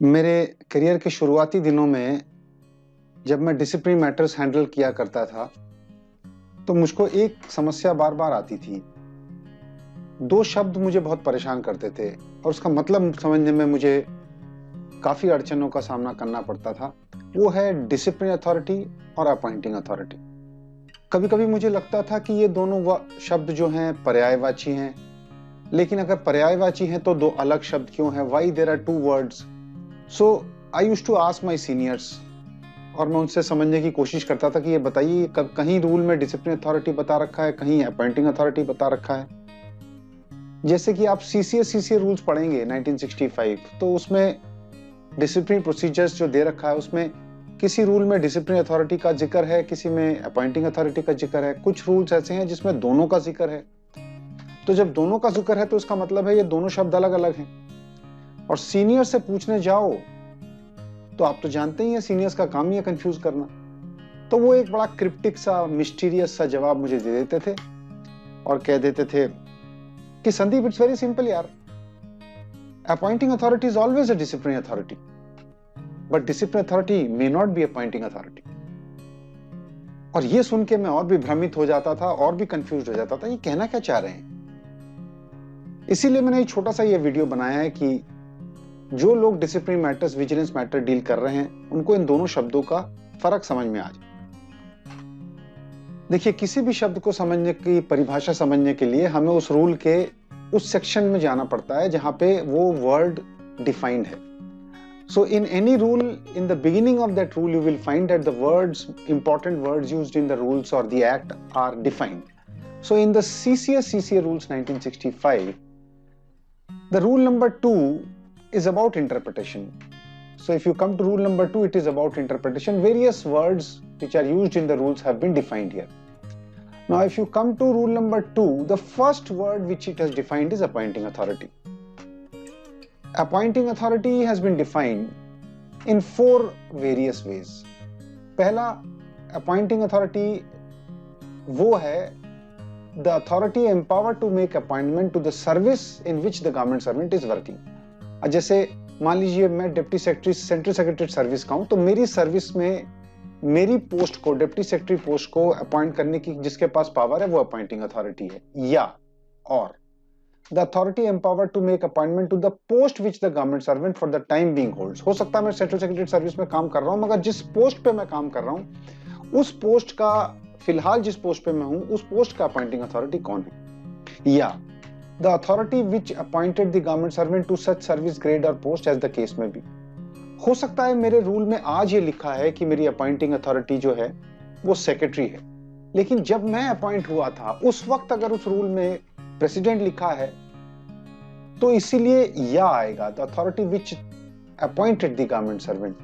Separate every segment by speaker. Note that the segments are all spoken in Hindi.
Speaker 1: मेरे करियर के शुरुआती दिनों में जब मैं डिसिप्लिन मैटर्स हैंडल किया करता था, तो मुझको एक समस्या बार-बार आती थी। 2 शब्द मुझे बहुत परेशान करते थे और उसका मतलब समझने में मुझे काफ़ी अड़चनों का सामना करना पड़ता था। वो है डिसिप्लिन अथॉरिटी और अपॉइंटिंग अथॉरिटी। कभी-कभी मुझे लगता था कि ये दोनों शब्द जो हैं पर्यायवाची हैं, लेकिन अगर पर्यायवाची हैं तो 2 अलग शब्द क्यों हैं? Why there are 2 words? So I used to ask my seniors और मैं उनसे समझने की कोशिश करता था कि ये बताइए कहीं रूल में डिसिप्लिन अथॉरिटी बता रखा है, कहीं अपॉइंटिंग अथॉरिटी बता रखा है। जैसे कि आप सीसीए रूल्स पढ़ेंगे 1965, तो उसमें डिसिप्लिन प्रोसीजर्स जो दे रखा है उसमें किसी रूल में डिसिप्लिन अथॉरिटी का जिक्र है, किसी में अपॉइंटिंग अथॉरिटी का जिक्र है। कुछ रूल्स ऐसे हैं जिसमें दोनों का जिक्र है। तो जब दोनों का जिक्र है तो इसका मतलब है ये दोनों शब्द अलग-अलग हैं। और सीनियर से पूछने जाओ तो आप तो जानते ही हैं सीनियर्स का काम ही है कंफ्यूज करना। तो वो एक बड़ा क्रिप्टिक सा मिस्टीरियस सा जवाब मुझे दे देते थे और कह देते थे कि संदीप, इट्स वेरी सिंपल यार, appointing authority is always a discipline authority, but discipline authority may not be appointing authority. और ये सुन के मैं और भी भ्रमित हो जाता था और भी कंफ्यूज हो जाता था, ये कहना क्या चाह रहे हैं। इसीलिए मैंने एक छोटा सा ये वीडियो बनाया है कि जो लोग discipline matters, vigilance matter deal कर रहे हैं, उनको इन दोनों शब्दों का फर्क समझ में आ जाए। देखिए, किसी भी शब्द को समझने की परिभाषा समझने के लिए हमें उस रूल के उस सेक्शन में जाना पड़ता है जहां पे वो वर्ड डिफाइंड है। So in any rule, in the beginning of that rule, you will find that the words, important words used in the rules or the act are defined. So in the CCA rules 1965, the rule number 2 is about interpretation. So if you come to rule number 2, it is about interpretation. Various words which are used in the rules have been defined here. Now if you come to rule number 2, the first word which it has defined is appointing authority. Appointing authority has been defined in 4 various ways. पहला, appointing authority वो है the authority empowered to make appointment to the service in which the government servant is working. जैसे मान लीजिए मैं deputy secretary, central secretary service का हूं, तो मेरी सर्विस में मेरी पोस्ट को, डिप्टी सेक्रेटरी पोस्ट को अपॉइंट करने की जिसके पास पावर है वो अपॉइंटिंग अथॉरिटी है। या और the authority empowered to make appointment to the post which the government servant for the time being holds. हो सकता है मैं सेंट्रल सेक्रेटरी सर्विस में काम कर रहा हूं, मगर जिस पोस्ट पे मैं काम कर रहा हूं उस पोस्ट का, फिलहाल जिस पोस्ट पे मैं हूं उस पोस्ट का अपॉइंटिंग अथॉरिटी कौन है। या the authority which appointed the government servant to such service grade or post as the case may be. हो सकता है मेरे रूल में आज ये लिखा है कि मेरी अपॉइंटिंग अथॉरिटी जो है वो सेक्रेटरी है, लेकिन जब मैं अपॉइंट हुआ था उस वक्त अगर उस रूल में प्रेसिडेंट लिखा है तो इसीलिए या आएगा, the authority which appointed the government servant.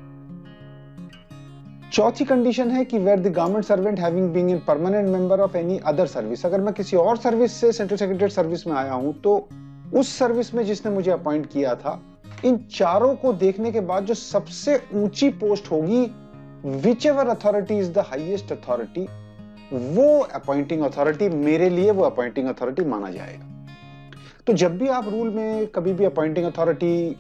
Speaker 1: चौथी कंडीशन है कि where the government servant having being in permanent member of any other service. अगर मैं किसी और सर्विस से सेंट्रल सेक्रेटरी सर्विस में आया हूं तो उस सर्विस में जिसने मुझे अपॉइंट किया था, इन चारों को देखने के बाद जो सबसे ऊंची पोस्ट होगी, which ever authority is the highest authority, वो अपॉइंटिंग अथॉरिटी, मेरे लिए वो अपॉइंटिंग अथॉरिटी माना जाएगा। तो जब भी आप रूल में कभी भी अपॉइंटिंग अथॉरिटी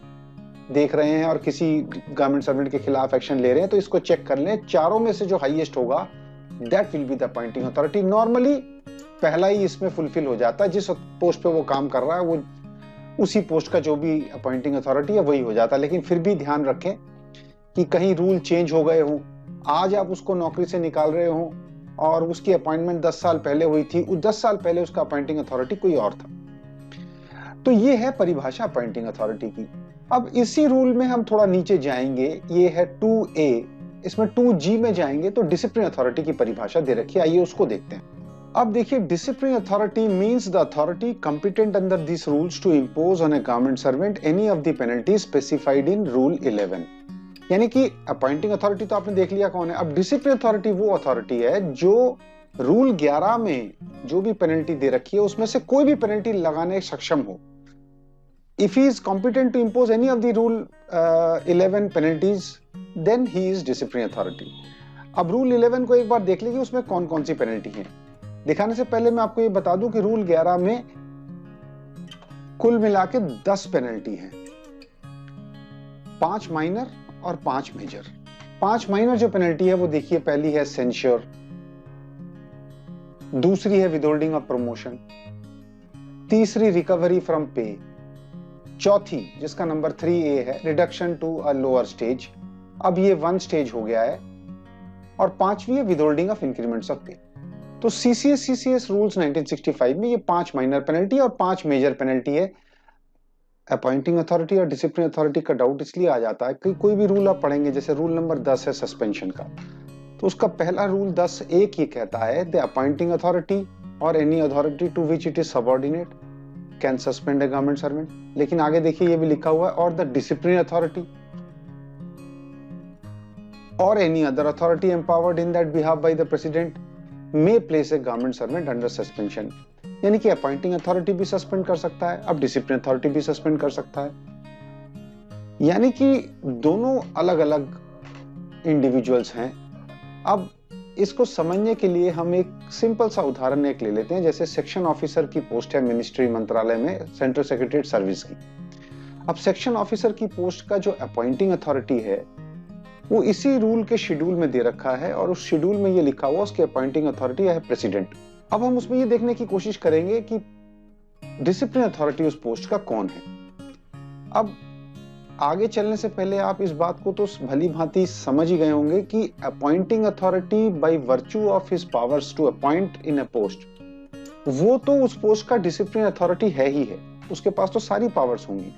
Speaker 1: देख रहे हैं और किसी गवर्नमेंट सर्वेंट के खिलाफ एक्शन ले रहे हैं तो इसको चेक कर लें, चारों में से जो हाईएस्ट होगा that will be the appointing authority. Normally पहला ही इसमें फुलफिल हो जाता है, जिस पोस्ट पे वो काम कर रहा है वो उसी पोस्ट का जो भी अपॉइंटिंग अथॉरिटी है वही हो जाता है। लेकिन फिर भी ध्यान रखें कि कहीं रूल चेंज हो गए हो, आज आप उसको नौकरी से निकाल रहे हो और उसकी अपॉइंटमेंट 10 साल पहले हुई थी, 10 साल पहले उसका अपॉइंटिंग अथॉरिटी कोई और था। तो ये है परिभाषा अपॉइंटिंग अथॉरिटी की। अब इसी रूल में हम थोड़ा नीचे जाएंगे, ये है 2A, इसमें 2G में जाएंगे तो डिसिप्लिन अथॉरिटी की परिभाषा दे रखी है, आइए उसको देखते हैं। अब देखिए, discipline authority means the authority competent under this rules to impose on a government servant any of the penalty specified in rule 11। यानी कि अपॉइंटिंग अथॉरिटी तो आपने देख लिया कौन है। अब डिसिप्लिन अथॉरिटी वो अथॉरिटी है जो रूल 11 में जो भी पेनल्टी दे रखी है उसमें से कोई भी पेनल्टी लगाने सक्षम हो। If he is competent to impose any of the rule 11 penalties, then he is disciplinary authority. अब रूल 11 को एक बार देख लीजिए, उसमें कौन कौन सी पेनल्टी है। दिखाने से पहले मैं आपको ये बता दूं कि रूल 11 में कुल मिला के 10 पेनल्टी है। 5 माइनर और 5 मेजर। 5 माइनर जो पेनल्टी है वो देखिए, पहली है सेंश्योर, दूसरी है विदहोल्डिंग ऑफ प्रमोशन, तीसरी रिकवरी फ्रॉम पे, चौथी जिसका नंबर 3A है reduction to a lower stage, अब ये 1 स्टेज हो गया है, और पांचवी है विदहोल्डिंग ऑफ इंक्रीमेंट्स ऑफ पे। तो सीसीएस रूल्स 1965 में ये 5 माइनर पेनल्टी और 5 मेजर पेनल्टी है। अपॉइंटिंग अथॉरिटी और डिसिप्लिन अथॉरिटी का डाउट इसलिए आ जाता है कि कोई भी रूल आप पढ़ेंगे, जैसे रूल नंबर 10 है सस्पेंशन का, तो उसका पहला रूल 10(1) ये कहता है द अपॉइंटिंग अथॉरिटी और any authority to which it is subordinate can suspend a government servant. लेकिन आगे देखिए ये भी लिखा हुआ है, और द डिसिप्लिन अथॉरिटी और any other authority empowered in that behalf by the president may place a government servant under suspension. यानी कि अपॉइंटिंग अथॉरिटी भी सस्पेंड कर सकता है, अब डिसिप्लिन अथॉरिटी भी सस्पेंड कर सकता है, यानी कि दोनों अलग अलग इंडिविजुअल्स हैं। अब इसको समझने के लिए हम एक सिंपल सा उदाहरण एक ले लेते हैं, जैसे सेक्शन ऑफिसर की पोस्ट है मिनिस्ट्री मंत्रालय में सेंट्रल सेक्रेटरीट सर्विस की। अब सेक्शन ऑफिसर की पोस्ट का जो अपॉइंटिंग अथॉरिटी है वो इसी रूल के शेड्यूल में दे रखा है, और उस शेड्यूल में ये लिखा हुआ उसकी अपॉइंटिंग अथॉरिटी है प्रेसिडेंट। अब हम उसमें ये देखने की कोशिश करेंगे कि डिसिप्लिन अथॉरिटी उस पोस्ट का कौन है। अब आगे चलने से पहले आप इस बात को तो भली भांति समझ ही गए होंगे कि appointing authority by virtue of his powers to appoint in a post, वो तो उस पोस्ट का डिसिप्लिन अथॉरिटी है ही है, उसके पास तो सारी पावर्स होंगी,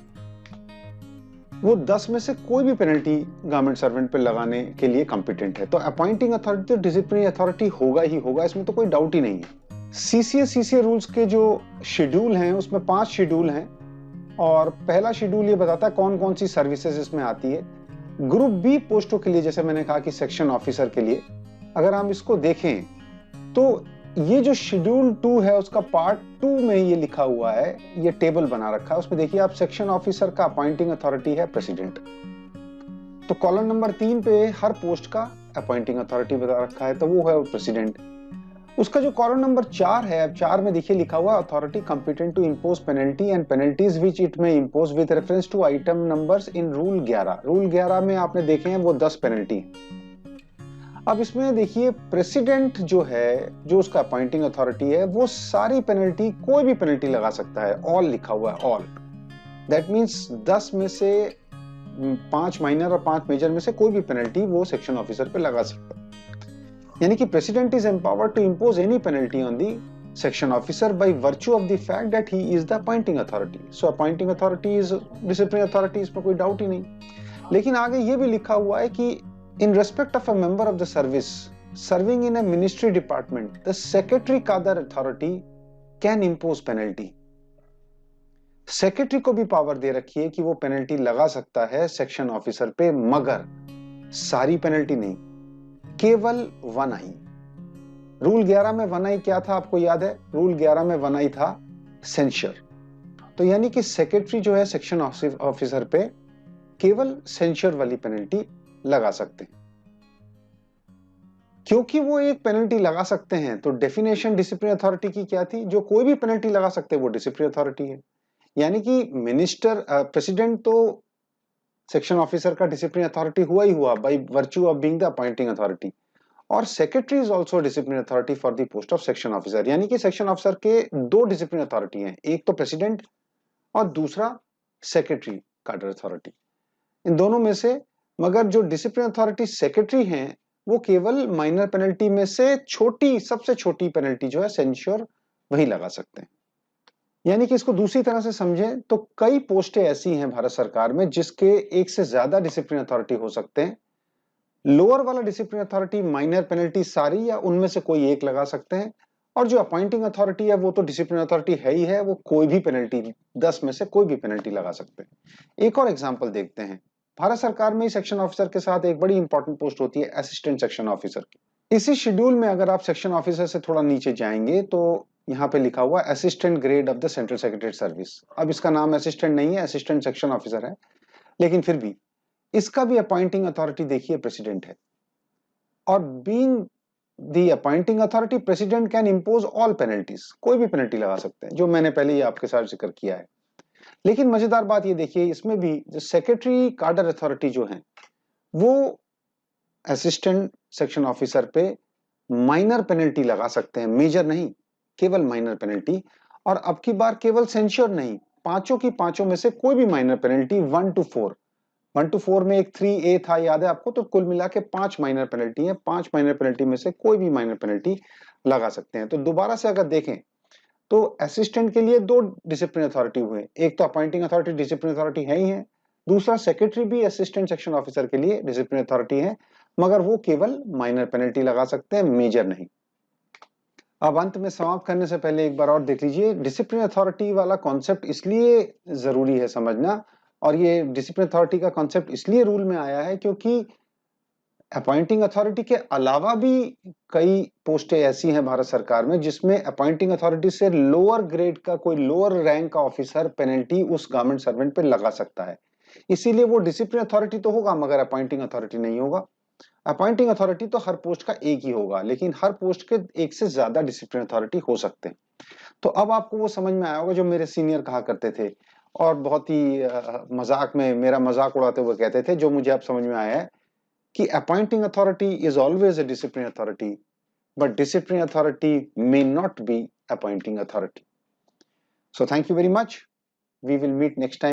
Speaker 1: वो 10 में से कोई भी पेनल्टी गवर्नमेंट सर्वेंट पे लगाने के लिए कॉम्पिटेंट है। तो अपॉइंटिंग अथॉरिटी तो डिसिप्लिनरी अथॉरिटी होगा ही होगा, इसमें तो कोई डाउट ही नहीं है। सीसीए रूल्स के जो शेड्यूल हैं उसमें 5 शेड्यूल हैं, और पहला शेड्यूल ये बताता है कौन कौन सी सर्विसेज इसमें आती है। ग्रुप बी पोस्टों के लिए, जैसे मैंने कहा कि सेक्शन ऑफिसर के लिए, अगर हम इसको देखें तो ये जो शेड्यूल 2 है उसका पार्ट 2 में ये लिखा हुआ है, ये टेबल बना रखा है, उसमें देखिए आप सेक्शन ऑफिसर का अपॉइंटिंग अथॉरिटी है प्रेसिडेंट, तो कॉलम नंबर 3 पे हर पोस्ट का अपॉइंटिंग अथॉरिटी बता रखा है, तो वो है प्रेसिडेंट। उसका जो कॉलम नंबर 4 है, अब 4 में देखिए लिखा हुआ authority competent to impose penalty and penalties which it may impose with reference to item numbers in rule 11। Rule 11 में आपने देखे हैं वो 10 पेनल्टी। अब इसमें देखिए प्रेसिडेंट जो है, जो उसका अपॉइंटिंग अथॉरिटी है, वो सारी पेनल्टी, कोई भी पेनल्टी लगा सकता है, ऑल लिखा हुआ है, ऑल। दैट मींस 10 में से 5 माइनर और 5 मेजर में से कोई भी पेनल्टी वो सेक्शन ऑफिसर पे लगा सकता है। यानी कि president is empowered to impose any penalty on the section officer by virtue of the fact that he is the appointing authority. So appointing authority is disciplinary authority, इसमें कोई डाउट ही नहीं। लेकिन आगे ये भी लिखा हुआ है कि in respect of a member of the service serving in a ministry department, the secretary cadre authority can impose penalty। Secretary को भी पावर दे रखी है कि वो पेनल्टी लगा सकता है सेक्शन ऑफिसर पे, मगर सारी पेनल्टी नहीं, केवल 1I। रूल 11 में 1I क्या था आपको याद है? रूल 11 में 1I था सेंशर। तो यानी कि सेक्रेटरी जो है सेक्शन ऑफिसर पे केवल सेंशर वाली पेनल्टी लगा सकते हैं। क्योंकि वो एक पेनल्टी लगा सकते हैं, तो डेफिनेशन डिसिप्लिन अथॉरिटी की क्या थी? जो कोई भी पेनल्टी लगा सकते हैं वो डिसिप्लिन अथॉरिटी है। यानी कि मिनिस्टर, प्रेसिडेंट तो सेक्शन ऑफिसर का डिसिप्लिन अथॉरिटी हुआ ही हुआ by virtue of being the appointing authority, और secretary is also discipline authority for the post of section officer. यानी कि सेक्शन ऑफिसर के 2 डिसिप्लिन अथॉरिटी हैं, एक तो प्रेसिडेंट और दूसरा सेक्रेटरी कैडर अथॉरिटी, इन दोनों में से। मगर जो डिसिप्लिन अथॉरिटी सेक्रेटरी हैं वो केवल माइनर पेनल्टी में से छोटी, सबसे छोटी पेनल्टी जो है सेंश्योर, वही लगा सकते हैं। यानी कि इसको दूसरी तरह से समझें तो कई पोस्टें ऐसी हैं भारत सरकार में जिसके एक से ज्यादा डिसिप्लिन अथॉरिटी हो सकते हैं। लोअर वाला डिसिप्लिन अथॉरिटी माइनर पेनल्टी सारी या उनमें से कोई एक लगा सकते हैं, और जो अपॉइंटिंग अथॉरिटी है वो तो डिसिप्लिन अथॉरिटी है ही है, वो कोई भी पेनल्टी, 10 में से कोई भी पेनल्टी लगा सकते हैं। एक और एग्जांपल देखते हैं। भारत सरकार में ही सेक्शन ऑफिसर के साथ एक बड़ी इंपॉर्टेंट पोस्ट होती है असिस्टेंट सेक्शन ऑफिसर की। इसी शेड्यूल में अगर आप सेक्शन ऑफिसर से थोड़ा नीचे जाएंगे तो यहाँ पे लिखा हुआ assistant grade of the central secretariat service. अब इसका नाम असिस्टेंट नहीं है, असिस्टेंट सेक्शन ऑफिसर है, लेकिन फिर भी इसका भी अपॉइंटिंग अथॉरिटी देखिए प्रेसिडेंट है, और being the appointing authority president can impose all penalties, कोई भी पेनल्टी लगा सकते हैं, जो मैंने पहले ही आपके साथ जिक्र किया है। लेकिन मजेदार बात ये देखिए, इसमें भी जो सेक्रेटरी कार्डर अथॉरिटी जो है वो असिस्टेंट सेक्शन ऑफिसर पे माइनर पेनल्टी लगा सकते हैं, मेजर नहीं, केवल माइनर पेनल्टी। और अब की बार केवल सेंश्योर नहीं, पांचों की पांचों में से कोई भी माइनर पेनल्टी 1 to 4, 1 to 4 में एक 3A था, याद है आपको? तो कुल मिला के 5 माइनर पेनल्टी है, 5 माइनर पेनल्टी में से कोई भी माइनर पेनल्टी लगा सकते हैं। तो दोबारा से अगर देखें तो असिस्टेंट के लिए दो डिसिप्लिन अथॉरिटी हुए, एक तो अपॉइंटिंग अथॉरिटी डिसिप्लिन अथॉरिटी है ही है, दूसरा सेक्रेटरी भी असिस्टेंट सेक्शन ऑफिसर के लिए डिसिप्लिन अथॉरिटी है, मगर वो केवल माइनर पेनल्टी लगा सकते हैं, मेजर नहीं। अब अंत में समाप्त करने से पहले एक बार और देख लीजिए, डिसिप्लिन अथॉरिटी वाला कॉन्सेप्ट इसलिए जरूरी है समझना, और ये डिसिप्लिन अथॉरिटी का कॉन्सेप्ट इसलिए रूल में आया है क्योंकि अपॉइंटिंग अथॉरिटी के अलावा भी कई पोस्टें ऐसी हैं भारत सरकार में जिसमें अपॉइंटिंग अथॉरिटी से लोअर ग्रेड का कोई लोअर रैंक का ऑफिसर पेनल्टी उस गवर्नमेंट सर्वेंट पे लगा सकता है। इसीलिए वो डिसिप्लिन अथॉरिटी तो होगा मगर अपॉइंटिंग अथॉरिटी नहीं होगा। अपॉइंटिंग अथॉरिटी तो हर पोस्ट का एक ही होगा, लेकिन हर पोस्ट के एक से ज्यादा डिसिप्लिन अथॉरिटी हो सकते हैं। तो अब आपको वो समझ में आया होगा जो मेरे सीनियर कहा करते थे, और बहुत ही मजाक में मेरा मजाक उड़ाते हुए कहते थे, जो मुझे अब समझ में आया है कि appointing authority is always a discipline authority, but discipline authority may not be appointing authority. So thank you very much. We will meet next time.